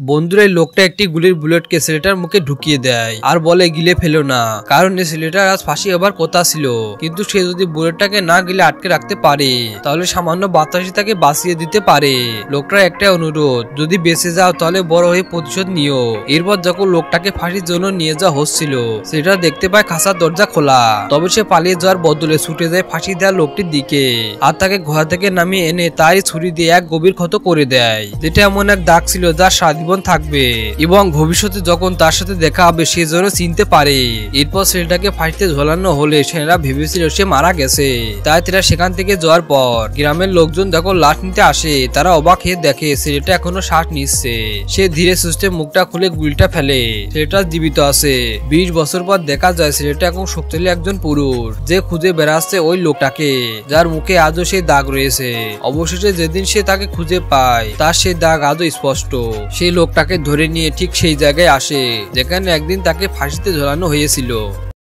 বন্ধুরা এই লোকটা একটি গুলির বুলেটকে ছেলেটার মুখে ঢুকিয়ে দেয় আর বলে গিলে ফেলো না, কারণ এই ছেলেটার আজ ফাঁসি হবার কথা ছিল। কিন্তু সে যদি বুলেটটাকে না গিলে আটকে রাখতে পারে তাহলে সামান্য বাতাসে তাকে বাঁচিয়ে দিতে পারে। লোকটার একটা অনুরোধ, যদি বেঁচে যাও তাহলে বড় হয়ে প্রতিশোধ নিও। এরপর যখন লোকটাকে ফাঁসির জন্য নিয়ে যাওয়া হচ্ছিল সেটা দেখতে পায় খাঁচার দরজা খোলা। তবে সে পালিয়ে যাওয়ার বদলে ছুটে যায় ফাঁসি দেওয়া লোকটির দিকে আর তাকে ঘোড়া থেকে নামিয়ে এনে তারই ছুরি দিয়ে এক গভীর ক্ষত করে দেয়, যেটা এমন এক দাগ ছিল যা সারা জীবন থাকবে এবং ভবিষ্যতে যখন তার সাথে দেখা হবে সে যেন চিনতে পারে। এরপর ছেলেটাকে ফাঁসিতে ঝোলানো হলে সেনারা ভেবেছিল সে মারা গেছে। তাই তারা সেখান থেকে যাওয়ার পর গ্রামের লোকজন যখন লাশ নিতে আসে তারা অবাক হয়ে দেখে ছেলেটা এখনো শ্বাস নিচ্ছে। সে ধীরে সুস্থে মুখটা খুলে গুলিটা ফেলে, ছেলেটা জীবিত আছে। 20 বছর পর দেখা যায় ছেলেটা এখন শক্তিশালী একজন পুরুষ যে খুঁজে বেড়াচ্ছে ওই লোকটাকে যার মুখে আজও সেই দাগ রয়েছে। অবশেষে যেদিন সে তাকে খুঁজে পায় তার সেই দাগ আজও স্পষ্ট। সেই লোকটাকে ধরে নিয়ে ঠিক সেই জায়গায় আসে যেখানে একদিন তাকে ফাঁসিতে ঝোলানো হয়েছিল।